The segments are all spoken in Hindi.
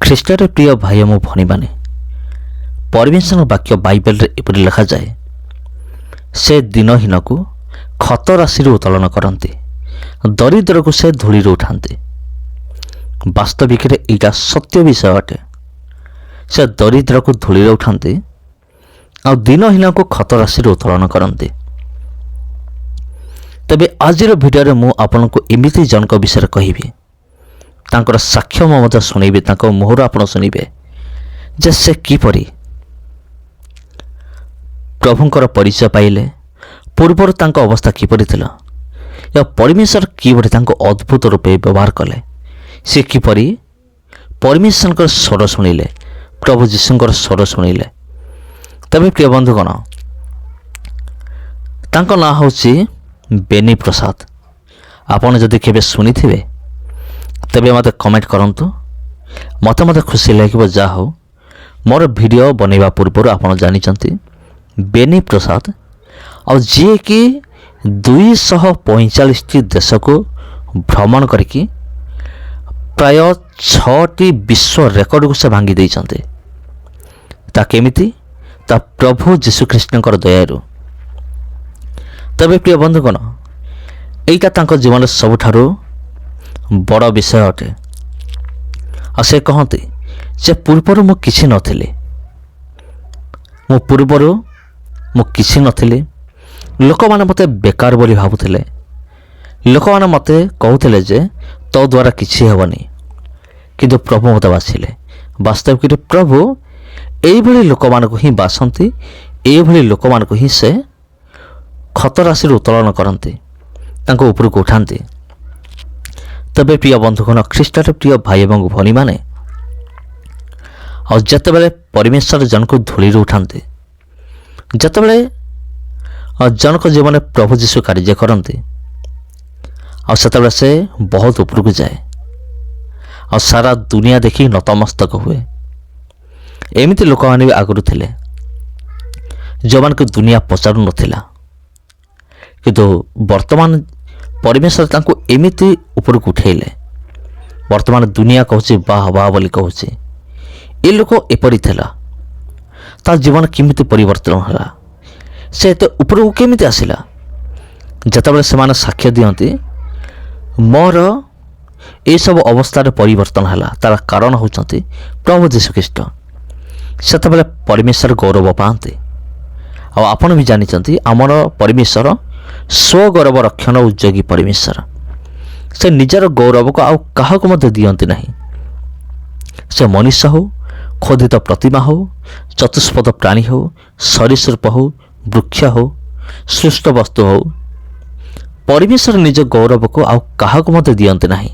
ଖ୍ରୀଷ୍ଟରେ ପ୍ରିୟ ଭାଇ ଓ ଭଉଣୀ ମାନେ, ପରମେଶ୍ୱର ବାକ୍ୟ ବାଇବେଲରେ ଏପରି ଲେଖାଯାଏ, ସେ ଦିନହୀନକୁ ଖତ ରାଶିରୁ ଉତ୍ତୋଳନ କରନ୍ତି, ଦରିଦ୍ରକୁ ସେ ଧୂଳିରୁ ଉଠାନ୍ତି। ବାସ୍ତବିକରେ ଏଇଟା ସତ୍ୟ ବିଷୟ ଅଟେ। ସେ ଦରିଦ୍ରକୁ ଧୂଳିରେ ଉଠାନ୍ତି ଆଉ ଦିନହୀନକୁ ଖତ ରାଶିରୁ ଉତ୍ତୋଳନ କରନ୍ତି। ତେବେ ଆଜିର ଭିଡ଼ିଓରେ ମୁଁ ଆପଣଙ୍କୁ ଏମିତି ଜଣଙ୍କ ବିଷୟରେ କହିବି, ତାଙ୍କର ସାକ୍ଷ୍ୟ ମୁଁ ମଧ୍ୟ ଶୁଣିବି, ତାଙ୍କ ମୁହଁରୁ ଆପଣ ଶୁଣିବେ ଯେ ସେ କିପରି ପ୍ରଭୁଙ୍କର ପରିଚୟ ପାଇଲେ, ପୂର୍ବରୁ ତାଙ୍କ ଅବସ୍ଥା କିପରି ଥିଲା ଏବଂ ପରମେଶ୍ୱର କିପରି ତାଙ୍କୁ ଅଦ୍ଭୁତ ରୂପେ ବ୍ୟବହାର କଲେ, ସେ କିପରି ପରମେଶ୍ୱରଙ୍କର ସ୍ୱର ଶୁଣିଲେ, ପ୍ରଭୁ ଯୀଶୁଙ୍କର ସ୍ୱର ଶୁଣିଲେ। ତେବେ ପ୍ରିୟ ବନ୍ଧୁଗଣ, ତାଙ୍କ ନାଁ ହେଉଛି ବେନି ପ୍ରସାଦ। ଆପଣ ଯଦି କେବେ ଶୁଣିଥିବେ ତେବେ ମୋତେ କମେଣ୍ଟ କରନ୍ତୁ। ମୋତେ ଖୁସି ଲାଗିବ। ଯାହା ହେଉ ମୋର ଭିଡ଼ିଓ ବନେଇବା ପୂର୍ବରୁ ଆପଣ ଜାଣିଛନ୍ତି ବେନି ପ୍ରସାଦ, ଆଉ ଯିଏକି 245ଟି ଦେଶକୁ ଭ୍ରମଣ କରିକି ପ୍ରାୟ 6ଟି ବିଶ୍ୱ ରେକର୍ଡ଼କୁ ସେ ଭାଙ୍ଗି ଦେଇଛନ୍ତି। ତା କେମିତି? ତା ପ୍ରଭୁ ଯୀଶୁଖ୍ରୀଷ୍ଟଙ୍କର ଦୟାରୁ। ତେବେ ପ୍ରିୟ ବନ୍ଧୁଗଣ, ଏଇଟା ତାଙ୍କ ଜୀବନରେ ସବୁଠାରୁ ବଡ଼ ବିଷୟ ଅଟେ। ଆଉ ସେ କହନ୍ତି ଯେ ପୂର୍ବରୁ ମୁଁ କିଛି ନଥିଲି, ମୁଁ କିଛି ନଥିଲି। ଲୋକମାନେ ମୋତେ ବେକାର ବୋଲି ଭାବୁଥିଲେ। ଲୋକମାନେ ମୋତେ କହୁଥିଲେ ଯେ ତୋ ଦ୍ୱାରା କିଛି ହେବନି, କିନ୍ତୁ ପ୍ରଭୁ ମୋତେ ବାଛିଲେ। ବାସ୍ତବିକରେ ପ୍ରଭୁ ଏଇଭଳି ଲୋକମାନଙ୍କୁ ହିଁ ବାଛନ୍ତି, ଏଇଭଳି ଲୋକମାନଙ୍କୁ ହିଁ ସେ ଖତ ରାଶିରୁ ଉତ୍ତୋଳନ କରନ୍ତି, ତାଙ୍କ ଉପରକୁ ଉଠାନ୍ତି। ତେବେ ପ୍ରିୟ ବନ୍ଧୁଗଣ, ଖ୍ରୀଷ୍ଟରେ ପ୍ରିୟ ଭାଇ ଏବଂ ଭଉଣୀମାନେ, ଆଉ ଯେତେବେଳେ ପରମେଶ୍ୱର ଜଣକୁ ଧୂଳିରୁ ଉଠାନ୍ତି, ଯେତେବେଳେ ଜଣକ ଜୀବନରେ ପ୍ରଭୁ ଯୀଶୁ କାର୍ଯ୍ୟ କରନ୍ତି, ଆଉ ସେତେବେଳେ ସେ ବହୁତ ଉପରକୁ ଯାଏ ଆଉ ସାରା ଦୁନିଆ ଦେଖି ନତମସ୍ତକ ହୁଏ। ଏମିତି ଲୋକମାନେ ବି ଆଗରୁ ଥିଲେ ଯେଉଁମାନଙ୍କୁ ଦୁନିଆ ପଚାରୁ ନଥିଲା, କିନ୍ତୁ ବର୍ତ୍ତମାନ ପରମେଶ୍ୱର ତାଙ୍କୁ ଏମିତି ଉପରକୁ ଉଠାଇଲେ, ବର୍ତ୍ତମାନ ଦୁନିଆ କହୁଛି ବାହ ବାହ ବୋଲି କହୁଛି। ଏ ଲୋକ ଏପରି ଥିଲା, ତା ଜୀବନ କେମିତି ପରିବର୍ତ୍ତନ ହେଲା, ସେ ଏତେ ଉପରକୁ କେମିତି ଆସିଲା? ଯେତେବେଳେ ସେମାନେ ସାକ୍ଷ୍ୟ ଦିଅନ୍ତି ମୋର ଏସବୁ ଅବସ୍ଥାରେ ପରିବର୍ତ୍ତନ ହେଲା, ତାର କାରଣ ହେଉଛନ୍ତି ପ୍ରଭୁ ଯୀଶୁଖ୍ରୀଷ୍ଟ, ସେତେବେଳେ ପରମେଶ୍ୱର ଗୌରବ ପାଆନ୍ତି। ଆଉ ଆପଣ ବି ଜାଣିଛନ୍ତି ଆମର ପରମେଶ୍ୱର ସ୍ୱଗୌରବ ରକ୍ଷଣ ଉଦ୍ଯୋଗୀ ପରମେଶ୍ୱର। ସେ ନିଜର ଗୌରବକୁ ଆଉ କାହାକୁ ମଧ୍ୟ ଦିଅନ୍ତି ନାହିଁ। ସେ ମନୁଷ୍ୟ ହେଉ, ଖୋଦିତ ପ୍ରତିମା ହେଉ, ଚତୁଷ୍ପଦ ପ୍ରାଣୀ ହେଉ, ସରୀସୃପ ହେଉ, ବୃକ୍ଷ ହେଉ, ସୃଷ୍ଟ ବସ୍ତୁ ହେଉ, ପରମେଶ୍ୱର ନିଜ ଗୌରବକୁ ଆଉ କାହାକୁ ମଧ୍ୟ ଦିଅନ୍ତି ନାହିଁ।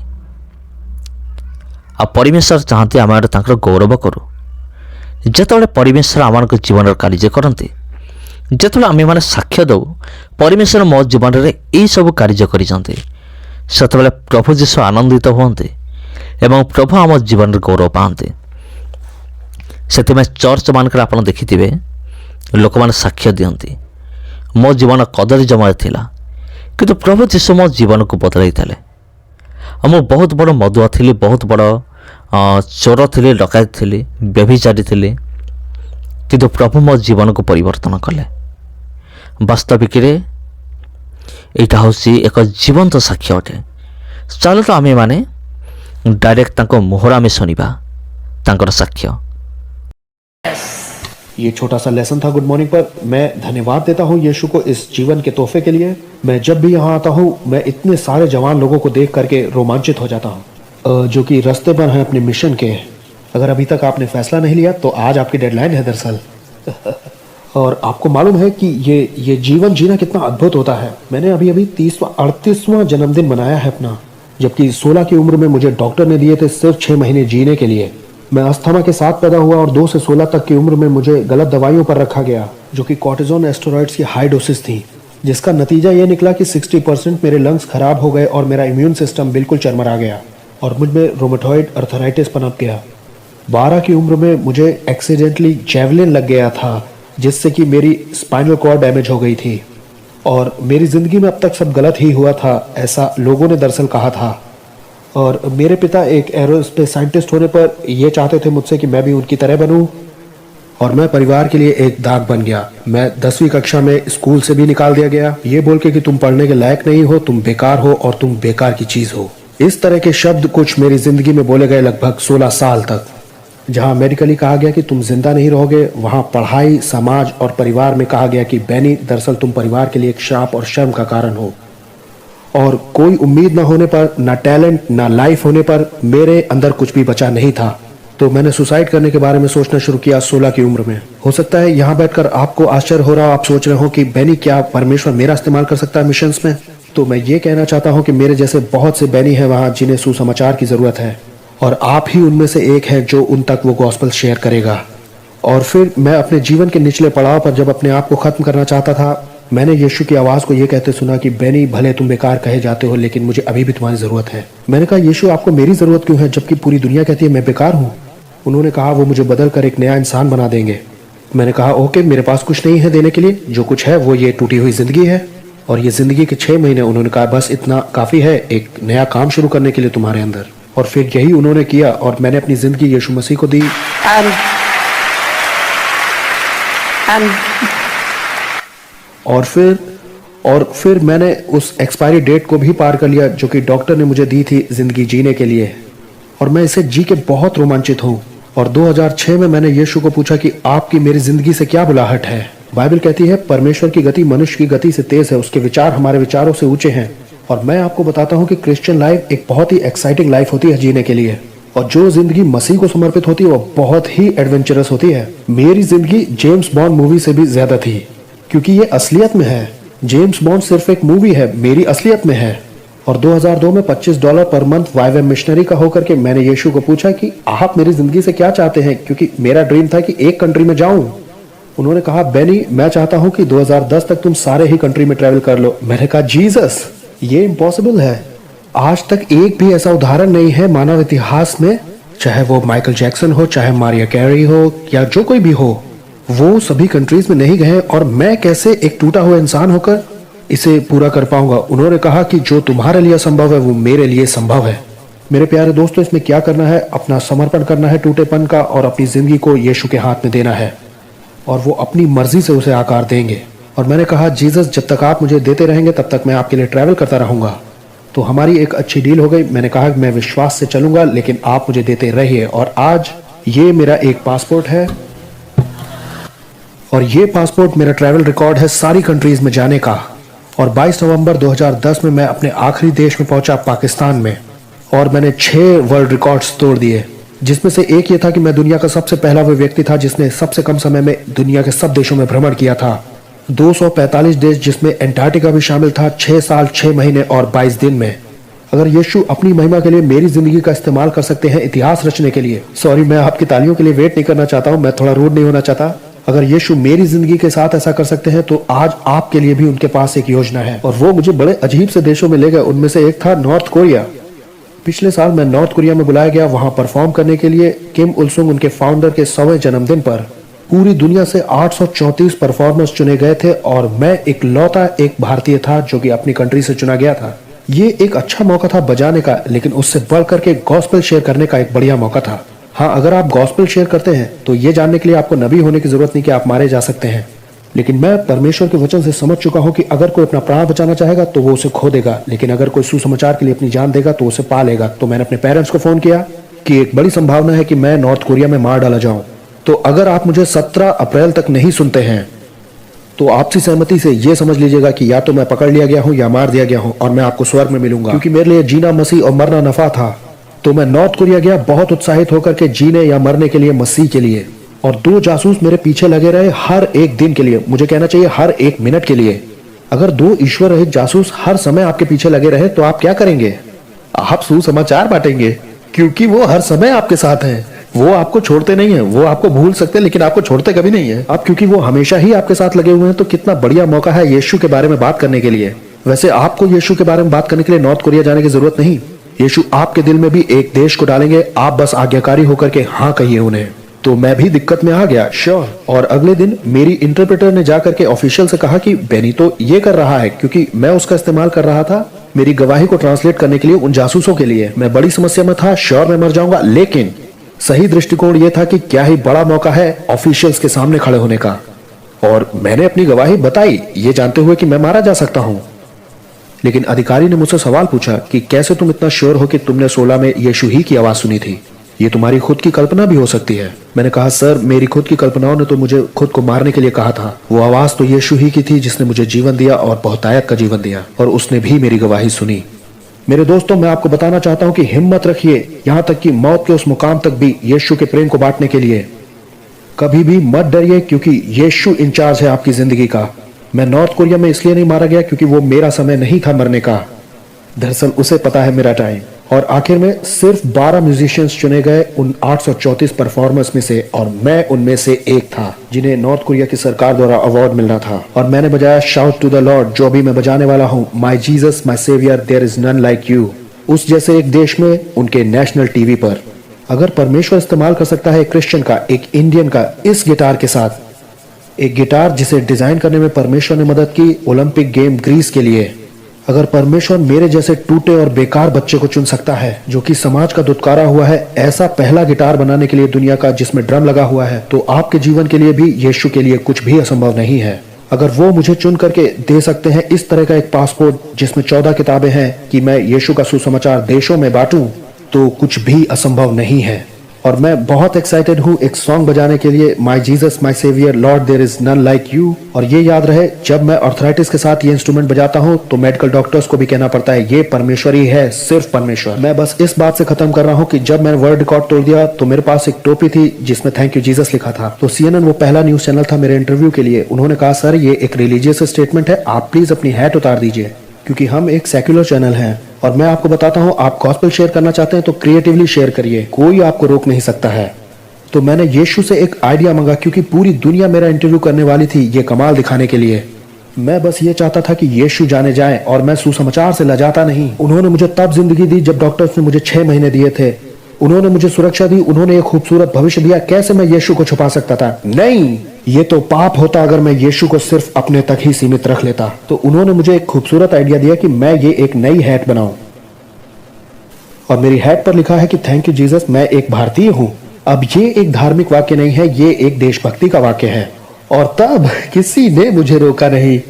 ଆଉ ପରମେଶ୍ୱର ଚାହାନ୍ତି ଆମେ ତାଙ୍କର ଗୌରବ କରୁ। ଯେତେବେଳେ ପରମେଶ୍ୱର ଆମମାନଙ୍କ ଜୀବନରେ କାର୍ଯ୍ୟ କରନ୍ତି, ଯେତେବେଳେ ଆମେମାନେ ସାକ୍ଷ୍ୟ ଦେଉ ପରମେଶ୍ୱର ମୋ ଜୀବନରେ ଏଇସବୁ କାର୍ଯ୍ୟ କରିଛନ୍ତି, ସେତେବେଳେ ପ୍ରଭୁ ଯୀଶୁ ଆନନ୍ଦିତ ହୁଅନ୍ତି ଏବଂ ପ୍ରଭୁ ଆମ ଜୀବନରେ ଗୌରବ ପାଆନ୍ତି। ସେଥିପାଇଁ ଚର୍ଚ୍ଚମାନଙ୍କରେ ଆପଣ ଦେଖିଥିବେ ଲୋକମାନେ ସାକ୍ଷ୍ୟ ଦିଅନ୍ତି, ମୋ ଜୀବନ କଦର୍ଯ୍ୟମୟ ଥିଲା, କିନ୍ତୁ ପ୍ରଭୁ ଯୀଶୁ ମୋ ଜୀବନକୁ ବଦଳାଇଥିଲେ। ଆଉ ମୁଁ ବହୁତ ବଡ଼ ମଦୁଆ ଥିଲି, ବହୁତ ବଡ଼ ଚୋର ଥିଲି, ଡକାୟତ ଥିଲି, ବ୍ୟଭିଚାରୀ ଥିଲି, କିନ୍ତୁ ପ୍ରଭୁ ମୋ ଜୀବନକୁ ପରିବର୍ତ୍ତନ କଲେ। ବାସ୍ତବିକରେ ଏଇଟା ହେଉଛି ଏକ ଜୀବନ୍ତ ସାକ୍ଷ୍ୟ ଅଟେ। ଚାଲନ୍ତୁ ଆମେମାନେ ଡାଇରେକ୍ଟ ତାଙ୍କ ମୁହଁରୁ ଆମେ ଶୁଣିବା ତାଙ୍କର ସାକ୍ଷ୍ୟ। ये छोटा सा लेसन था गुड मॉर्निंग पर। मैं धन्यवाद देता हूँ यीशु को इस जीवन के तोहफे के लिए। मैं जब भी यहाँ आता हूँ मैं इतने सारे जवान लोगों को देख करके रोमांचित हो जाता हूँ, जो कि रास्ते पर हैं अपने मिशन के। अगर अभी तक आपने फैसला नहीं लिया तो आज आपकी डेडलाइन है दरअसल। और आपको मालूम है कि ये जीवन जीना कितना अद्भुत होता है। मैंने अभी 38वां जन्मदिन मनाया है अपना, जबकि 16 की उम्र में मुझे डॉक्टर ने दिए थे सिर्फ 6 महीने जीने के लिए। मैं अस्थमा के साथ पैदा हुआ और 2 से 16 तक की उम्र में मुझे गलत दवाइयों पर रखा गया, जो कि कॉर्टिजोन एस्टेरॉइड्स की हाई डोसेस थी, जिसका नतीजा ये निकला कि 60% मेरे लंग्स खराब हो गए और मेरा इम्यून सिस्टम बिल्कुल चरमरा गया और मुझ में रोमेटॉइड अर्थराइटिस पनप गया। 12 की उम्र में मुझे एक्सीडेंटली जैवलिन लग गया था, जिससे कि मेरी स्पाइनल कॉर्ड डैमेज हो गई थी और मेरी ज़िंदगी में अब तक सब गलत ही हुआ था, ऐसा लोगों ने दरअसल कहा था। और मेरे पिता एक एरोस्पेस साइंटिस्ट होने पर ये चाहते थे मुझसे कि मैं भी उनकी तरह बनूं, और मैं परिवार के लिए एक दाग बन गया। मैं 10वीं कक्षा में स्कूल से भी निकाल दिया गया, ये बोल के कि तुम पढ़ने के लायक नहीं हो, तुम बेकार हो और तुम बेकार की चीज हो। इस तरह के शब्द कुछ मेरी जिंदगी में बोले गए लगभग 16 साल तक। जहां मेडिकली कहा गया कि तुम जिंदा नहीं रहोगे, वहां पढ़ाई, समाज और परिवार में कहा गया कि बेनी, दरअसल तुम परिवार के लिए एक श्राप और शर्म का कारण हो। और कोई उम्मीद न होने पर, ना टैलेंट, ना लाइफ होने पर मेरे अंदर कुछ भी बचा नहीं था। तो मैंने सुसाइड करने के बारे में सोचना शुरू किया 16 की उम्र में। हो सकता है यहाँ बैठकर आपको आश्चर्य हो रहा हो, आप सोच रहे हो कि बेनी, क्या परमेश्वर मेरा इस्तेमाल कर सकता है मिशंस में? तो मैं ये कहना चाहता हूँ कि मेरे जैसे बहुत से बेनी हैं वहाँ जिन्हें सुसमाचार की जरूरत है, और आप ही उनमें से एक है जो उन तक वो गॉस्पेल शेयर करेगा। और फिर मैं अपने जीवन के निचले पड़ाव पर जब अपने आप को खत्म करना चाहता था, मैंने यीशु की आवाज को ये कहते सुना कि बेनी, भले तुम बेकार कहे जाते हो, लेकिन मुझे अभी भी तुम्हारी जरूरत है। मैंने कहा, यीशु, आपको मेरी जरूरत क्यों है जबकि पूरी दुनिया कहती है मैं बेकार हूँ? उन्होंने कहा वो मुझे बदल कर एक नया इंसान बना देंगे। मैंने कहा ओके, मेरे पास कुछ नहीं है देने के लिए, जो कुछ है वो ये टूटी हुई जिंदगी है। और ये जिंदगी के 6 महीने। उन्होंने कहा बस इतना काफी है एक नया काम शुरू करने के लिए तुम्हारे अंदर। और फिर यही उन्होंने किया और मैंने अपनी जिंदगी यीशु मसीह को दी। और फिर मैंने उस एक्सपायरी डेट को भी पार कर लिया जो कि डॉक्टर ने मुझे दी थी जिंदगी जीने के लिए, और मैं इसे जी के बहुत रोमांचित हूँ। और 2006 में मैंने यीशु को पूछा कि आपकी मेरी जिंदगी से क्या बुलाहट है? बाइबल कहती है परमेश्वर की गति मनुष्य की गति से तेज है, उसके विचार हमारे विचारों से ऊंचे हैं। और मैं आपको बताता हूँ कि क्रिश्चियन लाइफ एक बहुत ही एक्साइटिंग लाइफ होती है जीने के लिए, और जो जिंदगी मसीह को समर्पित होती है वो बहुत ही एडवेंचरस होती है। मेरी जिंदगी जेम्स बॉन्ड मूवी से भी ज्यादा थी, क्योंकि ये असलियत में है। जेम्स बॉन्ड सिर्फ एक मूवी है, मेरी असलियत में है। और 2002 में $25 पर मंथ YWAM मिशनरी का होकर के मैंने यीशु को पूछा कि आप मेरी जिंदगी से क्या चाहते हैं, क्योंकि मेरा ड्रीम था कि एक कंट्री में जाऊं। उन्होंने कहा बेनी, मैं चाहता हूं कि 2010 तक तुम सारे ही कंट्री में ट्रैवल कर लो। मैंने कहा जीसस, ये इम्पॉसिबल है। आज तक एक भी ऐसा उदाहरण नहीं है मानव इतिहास में, चाहे वो माइकल जैक्सन हो, चाहे मारिया कैरी हो, या जो कोई भी हो, वो सभी कंट्रीज में नहीं गए, और मैं कैसे एक टूटा हुआ इंसान होकर इसे पूरा कर पाऊंगा। उन्होंने कहा कि जो तुम्हारे लिए संभव है वो मेरे लिए संभव है। मेरे प्यारे दोस्तों, इसमें क्या करना है? अपना समर्पण करना है टूटेपन का, और अपनी जिंदगी को यीशु के हाथ में देना है, और वो अपनी मर्जी से उसे आकार देंगे। और मैंने कहा जीसस, जब तक आप मुझे देते रहेंगे तब तक मैं आपके लिए ट्रैवल करता रहूंगा। तो हमारी एक अच्छी डील हो गई। मैंने कहा कि मैं विश्वास से चलूंगा, लेकिन आप मुझे देते रहिए। और आज ये मेरा एक पासपोर्ट है, और ये पासपोर्ट मेरा ट्रैवल रिकॉर्ड है सारी कंट्रीज में जाने का। और 22 नवंबर 2010 में मैं अपने आखिरी देश में पहुंचा, पाकिस्तान में, और मैंने 6 वर्ल्ड रिकॉर्ड्स तोड़ दिए, जिसमें से एक ये था कि मैं दुनिया का सबसे पहला वो व्यक्ति था जिसने सबसे कम समय में दुनिया के सब देशों में भ्रमण किया था। 245 देश, जिसमें एंटार्क्टिका भी शामिल था, 6 साल 6 महीने और 22 दिन में। अगर यीशु अपनी महिमा के लिए मेरी जिंदगी का इस्तेमाल कर सकते हैं इतिहास रचने के लिए, सॉरी, मैं आपकी तालियों के लिए वेट नहीं करना चाहता हूं, मैं थोड़ा रूड नहीं होना चाहता। अगर यीशु मेरी जिंदगी के साथ ऐसा कर सकते हैं तो आज आपके लिए भी उनके पास एक योजना है। और वो मुझे बड़े अजीब से देशों में ले गए। उनमें से एक था नॉर्थ कोरिया। पिछले साल मैं नॉर्थ कोरिया में बुलाया गया वहां परफॉर्म करने के लिए, किम उल-सुंग उनके फाउंडर के 100वें जन्मदिन पर। पूरी दुनिया से 834 परफॉर्मर्स चुने गए थे, और मैं इकलौता एक भारतीय था जो कि अपनी कंट्री से चुना गया था। ये एक अच्छा मौका था बजाने का, लेकिन उससे बढ़कर के गॉस्पेल शेयर करने का एक बढ़िया मौका था। हाँ, अगर आप गॉस्पेल शेयर करते हैं तो ये जानने के लिए आपको नबी होने की जरूरत नहीं कि आप मारे जा सकते हैं। लेकिन मैं परमेश्वर के वचन से समझ चुका हूं कि अगर कोई अपना प्राण बचाना चाहेगा तो वो उसे खो देगा, लेकिन अगर कोई सुसमाचार के लिए अपनी जान देगा तो उसे पा लेगा। तो मैंने अपने पेरेंट्स को फोन किया कि एक बड़ी संभावना है कि मैं नॉर्थ कोरिया में मार डाला जाऊं। तो अगर आप मुझे 17 अप्रैल तक नहीं सुनते हैं तो आपसी सहमति से ये समझ लीजिएगा कि या तो मैं पकड़ लिया गया हूं या मार दिया गया हूं, और मैं आपको स्वर्ग में मिलूंगा, क्योंकि मेरे लिए जीना मसीह और मरना नफा था। तो मैं नॉर्थ कोरिया गया बहुत उत्साहित होकर के, जीने या मरने के लिए मसीह के लिए। और 2 जासूस मेरे पीछे लगे रहे हर एक दिन के लिए, मुझे कहना चाहिए हर एक मिनट के लिए। अगर 2 ईश्वर रहित जासूस हर समय आपके पीछे लगे रहे तो आप क्या करेंगे? आप सुसमाचार बांटेंगे, क्योंकि वो हर समय आपके साथ हैं। वो आपको छोड़ते नहीं है। वो आपको भूल सकते हैं लेकिन आपको छोड़ते कभी नहीं है। अब क्योंकि वो हमेशा ही आपके साथ लगे हुए हैं, तो कितना बढ़िया मौका है यीशु के बारे में बात करने के लिए। वैसे आपको यीशु के बारे में बात करने के लिए नॉर्थ कोरिया जाने की जरूरत नहीं। यीशु आपके दिल में भी एक देश को डालेंगे, आप बस आज्ञाकारी होकर के हाँ कहिए उन्हें। तो मैं भी दिक्कत में आ गया, श्योर। और अगले दिन मेरी इंटरप्रेटर ने जाकर के ऑफिशियल से कहा कि बेनी तो ये कर रहा है, क्योंकि मैं उसका इस्तेमाल कर रहा था मेरी गवाही को ट्रांसलेट करने के लिए उन जासूसों के लिए। मैं बड़ी समस्या में था, श्योर मैं मर जाऊंगा, लेकिन सही दृष्टिकोण यह था कि क्या ही बड़ा मौका है ऑफिशियल्स के सामने खड़े होने का। और मैंने अपनी गवाही बताई, ये जानते हुए कि मैं मारा जा सकता हूं। लेकिन अधिकारी ने मुझसे सवाल पूछा कि कैसे तुम इतना श्योर हो कि तुमने 16 में यीशु ही की आवाज सुनी थी? ये तुम्हारी खुद की कल्पना भी हो सकती है। मैंने कहा, सर मेरी खुद की कल्पनाओं ने तो मुझे खुद को मारने के लिए कहा था। वो आवाज तो यीशु ही की थी जिसने मुझे जीवन दिया और बहुतायत का जीवन दिया, और उसने भी मेरी गवाही सुनी। मेरे दोस्तों, मैं आपको बताना चाहता हूं कि हिम्मत रखिए, यहां तक कि मौत के उस मुकाम तक भी यीशु के प्रेम को बांटने के लिए। कभी भी मत डरिए, क्योंकि यीशु इंचार्ज है आपकी जिंदगी का। मैं नॉर्थ कोरिया में इसलिए नहीं मारा गया क्योंकि वो मेरा समय नहीं था मरने का, दरअसल उसे पता है मेरा टाइम। और आखिर में सिर्फ 12 म्यूजिशियंस चुने गए उन 834 परफॉर्मर्स में से, और मैं उनमें से एक था जिन्हें नॉर्थ कोरिया की सरकार द्वारा अवार्ड मिलना था। और मैंने बजाया शाउट टू द लॉर्ड, जो अभी मैं बजाने वाला हूँ, my Jesus my saviour there is none like you, उस जैसे एक देश में उनके नेशनल टीवी पर। अगर परमेश्वर इस्तेमाल कर सकता है एक क्रिश्चियन का, एक इंडियन का, इस गिटार के साथ, एक गिटार जिसे डिजाइन करने में परमेश्वर ने मदद की ओलंपिक गेम ग्रीस के लिए, अगर परमेश्वर मेरे जैसे टूटे और बेकार बच्चे को चुन सकता है जो कि समाज का दुत्कारा हुआ है, ऐसा पहला गिटार बनाने के लिए दुनिया का जिसमें ड्रम लगा हुआ है, तो आपके जीवन के लिए भी यीशु के लिए कुछ भी असंभव नहीं है। अगर वो मुझे चुन करके दे सकते हैं इस तरह का एक पासपोर्ट जिसमें 14 किताबें हैं कि मैं यीशु का सुसमाचार देशों में बांटूं, तो कुछ भी असंभव नहीं है। और मैं बहुत एक्साइटेड हूँ एक सॉन्ग बजाने के लिए, my Jesus my saviour lord there is none like you. और ये याद रहे, जब मैं आर्थराइटिस के साथ ये इंस्ट्रूमेंट बजाता हूँ तो मेडिकल डॉक्टर्स को भी कहना पड़ता है ये परमेश्वर ही है, सिर्फ परमेश्वर। मैं बस इस बात से खत्म कर रहा हूँ कि जब मैंने वर्ल्ड रिकॉर्ड तोड़ दिया तो मेरे पास एक टोपी थी जिसमें थैंक यू जीसस लिखा था। तो CNN वो पहला न्यूज चैनल था मेरे इंटरव्यू के लिए, उन्होंने कहा सर ये एक रिलीजियस स्टेटमेंट है, आप प्लीज अपनी हैट उतार दीजिए, क्योंकि हम एक सेक्युलर चैनल हैं। और मैं आपको बताता हूँ, आप गॉस्पेल शेयर करना चाहते हैं तो क्रिएटिवली शेयर करिए, कोई आपको रोक नहीं सकता है। तो मैंने यीशु से एक आइडिया मांगा, क्योंकि पूरी दुनिया मेरा इंटरव्यू करने वाली थी ये कमाल दिखाने के लिए। मैं बस ये चाहता था कि यीशु जाने जाए, और मैं सुसमाचार से लजाता नहीं। उन्होंने मुझे तब जिंदगी दी जब डॉक्टर्स ने मुझे 6 महीने दिए थे। उन्होंने मुझे सुरक्षा दी, उन्होंने एक खूबसूरत भविष्य दिया। कैसे मैं यीशु को छुपा सकता था? नहीं, ये तो पाप होता अगर मैं यीशु को सिर्फ अपने तक ही सीमित रख लेता। तो उन्होंने मुझे एक खूबसूरत आइडिया दिया कि मैं ये एक नई हैट बनाऊं, और मेरी हैट पर लिखा है कि थैंक यू जीसस, मैं एक भारतीय हूं। अब ये एक धार्मिक वाक्य नहीं है, ये एक देशभक्ति का वाक्य है। और तब किसी ने मुझे रोका नहीं,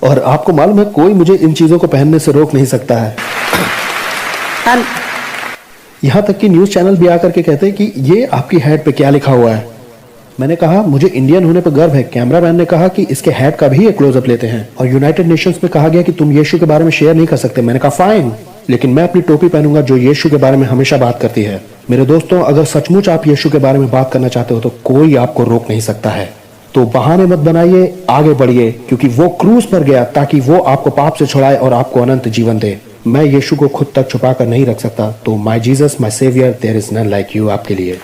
और आपको मालूम है कोई मुझे इन चीजों को पहनने से रोक नहीं सकता है। यहां तक कि न्यूज चैनल भी आकर के कहते हैं कि ये आपकी हैट पे क्या लिखा हुआ है। मैंने कहा मुझे इंडियन होने पर गर्व है। कैमरामैन ने कहा कि इसके हैट का भी एक क्लोजअप लेते हैं। और यूनाइटेड नेशंस में कहा गया कि तुम यीशु के बारे में शेयर नहीं कर सकते। मैंने कहा फाइन, लेकिन मैं अपनी टोपी पहनूंगा जो यीशु के बारे में हमेशा बात करती है। मेरे दोस्तों, अगर सचमुच आप यीशु के बारे में बात करना चाहते हो तो कोई आपको रोक नहीं सकता है। तो बहाने मत बनाइए, आगे बढ़िए, क्योंकि वो क्रूज पर गया ताकि वो आपको पाप से छुड़ाए और आपको अनंत जीवन दे। मैं यीशु को खुद तक छुपा कर नहीं रख सकता, तो my Jesus my saviour there is none like you आपके लिए।